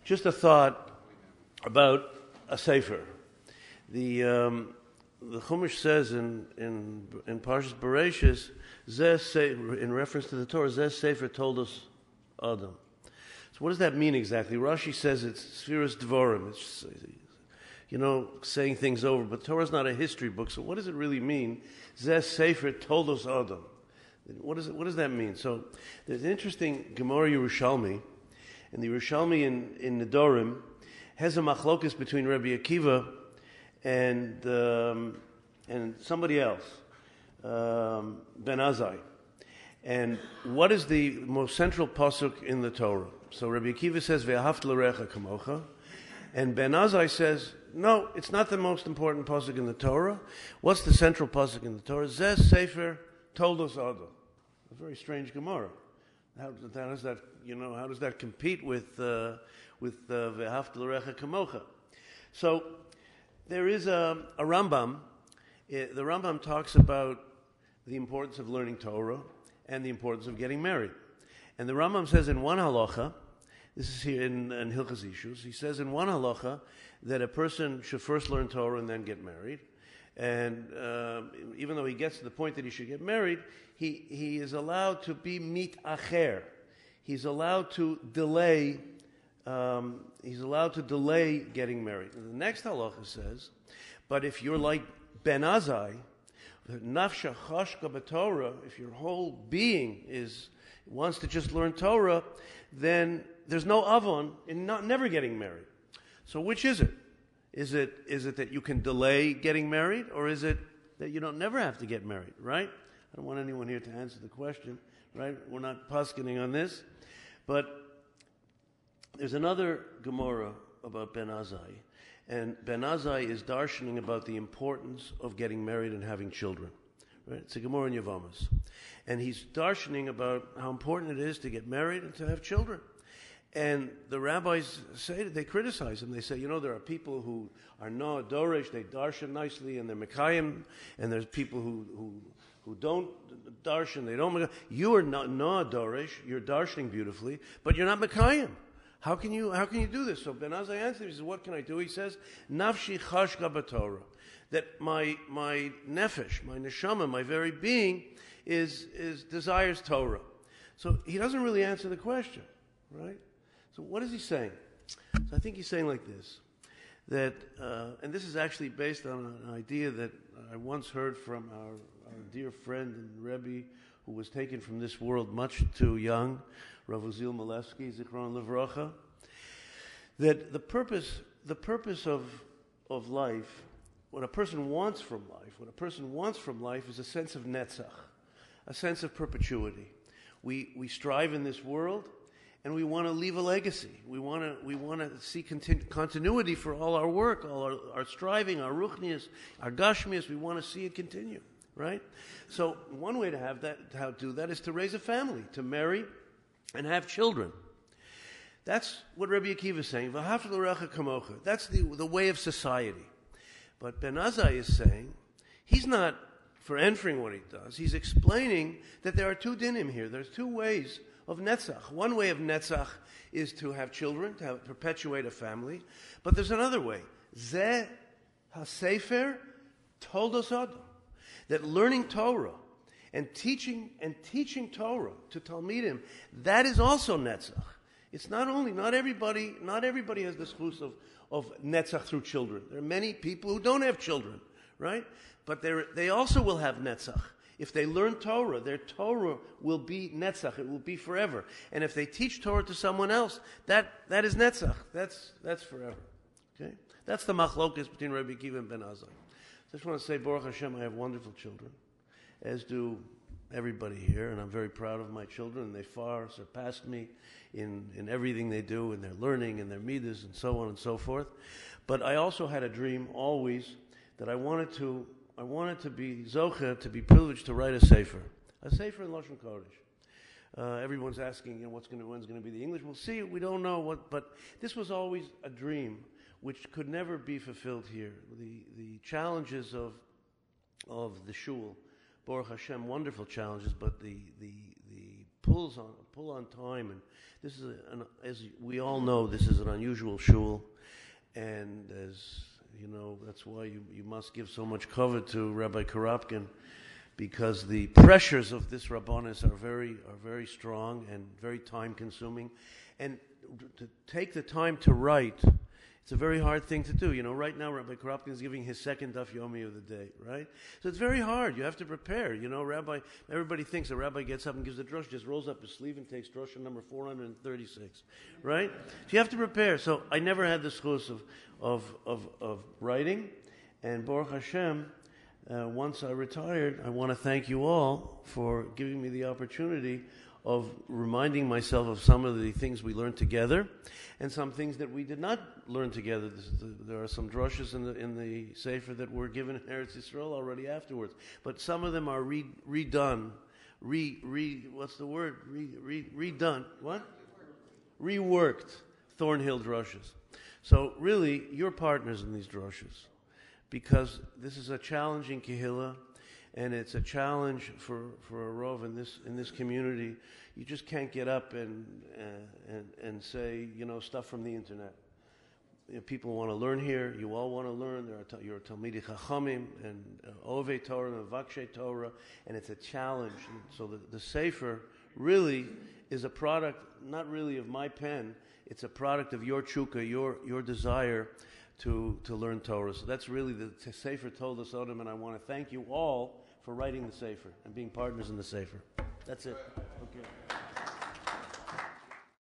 Just a thought about a Sefer. The Chumash says in Parshas Bereshis, in reference to the Torah, Zeh Sefer told us Adam. So what does that mean exactly? Rashi says it's Sfiras Dvorim. It's, saying things over. But Torah's not a history book, so what does it really mean? Zeh Sefer told us Adam. What does that mean? So there's an interesting Gemara Yerushalmi, and the Yerushalmi in Nedorim has a machlokus between Rabbi Akiva and somebody else, Ben Azai. And what is the most central pasuk in the Torah? So Rabbi Akiva says, "Ve'ahavta l'recha kamocha," and Ben Azai says, "No, it's not the most important pasuk in the Torah. What's the central pasuk in the Torah? Zeh Sefer told us Adam." A very strange Gemara. How does that? How does that compete with "Ve'ahavta l'recha kamocha"? So there is a Rambam. The Rambam talks about the importance of learning Torah and the importance of getting married. And the Rambam says in one halacha, this is here in Hilchas Ishus, he says in one halacha that a person should first learn Torah and then get married. And even though he gets to the point that he should get married, he is allowed to be mit acher. He's allowed to delay. Getting married. And the next halacha says, but if you're like Ben Azai, nafsha chashka b'Torah, if your whole being wants to just learn Torah, then there's no avon in never getting married. So which is it? Is it that you can delay getting married, or is it that you don't never have to get married? Right? I don't want anyone here to answer the question. Right? We're not paskening on this, but there's another Gemara about Ben Azai, and Ben Azai is darshaning about the importance of getting married and having children. Right? It's a Gemara in Yavamas. And he's darshaning about how important it is to get married and to have children. And the rabbis they criticize him. They say, there are people who are Noah Dorish, they darshan nicely, and they're Mekayim, and there's people who don't darshan, they don't Mekayim. You are not Noah Dorish, you're darshaning beautifully, but you're not Mekayim. How can you do this? So Ben Azai answers, he says, what can I do? He says, Nafshi chashka b'Torah. That my nefesh, my neshama, my very being desires Torah. So he doesn't really answer the question, right? So what is he saying? So I think he's saying like this, that, and this is actually based on an idea that I once heard from our dear friend and Rebbe, who was taken from this world much too young, Rav Uzziel Malevsky, Zichron Livracha, that the purpose of life, what a person wants from life is a sense of netzach, a sense of perpetuity. We strive in this world, and we want to leave a legacy. We want to see continuity for all our work, all our striving, our ruchnias, our gashmias. We want to see it continue, right? So one way to do that is to raise a family, to marry and have children. That's what Rabbi Akiva is saying. V'ahavta l'recha kamocha. That's the way of society. But Ben Azai is saying, he's not for entering what he does. He's explaining that there are two dinim here. There's two ways of netzach. One way of netzach is to have children, to perpetuate a family. But there's another way. Zeh ha-sefer told us Adam. That learning Torah and teaching Torah to Talmidim, that is also netzach. It's not everybody has the schus of netzach through children. There are many people who don't have children, right? But they also will have netzach. If they learn Torah, their Torah will be netzach. It will be forever. And if they teach Torah to someone else, that is netzach. That's forever. Okay? That's the machlokas between Rabbi Akiva and Ben Azai. So I just want to say, Baruch Hashem, I have wonderful children, as do everybody here, and I'm very proud of my children, and they far surpassed me in everything they do, in their learning, in their midas, and so on and so forth. But I also had a dream always that I wanted to be zocher, to be privileged to write a sefer in Lashon Kodesh. Everyone's asking, when's going to be the English? We'll see. We don't know what, but this was always a dream which could never be fulfilled here. The challenges of the shul, Baruch Hashem, wonderful challenges, but the pull on time, and this is as we all know, this is an unusual shul, and as you know, that's why you must give so much cover to Rabbi Karapkin, because the pressures of this Rabbanis are very strong and very time consuming, and to take the time to write, it's a very hard thing to do. You know, right now Rabbi Karapkin is giving his second daf yomi of the day, right? So it's very hard. You have to prepare. You know, everybody thinks a rabbi gets up and gives a drush, just rolls up his sleeve and takes drusha number 436, right? So you have to prepare. So I never had the schus of writing, and Baruch Hashem, once I retired, I want to thank you all for giving me the opportunity of reminding myself of some of the things we learned together, and some things that we did not learn together. There are some drushes in the Sefer that were given in Eretz Yisrael already afterwards, but some of them are redone. What's the word? Redone. What? Reworked Thornhill drushes. So really, you're partners in these drushes, because this is a challenging kehillah, and it's a challenge for a rov in this community. You just can't get up and say, you know, stuff from the internet. You know, people want to learn here. You all want to learn. You're Talmidei Chachamim and Ovei Torah and Vakshay Torah, and it's a challenge. And so the Sefer really is a product, not really of my pen. It's a product of your chukah, your desire to learn Torah. So that's really the Sefer told us, Odom, and I want to thank you all for writing the Sefer and being partners in the Sefer. That's it.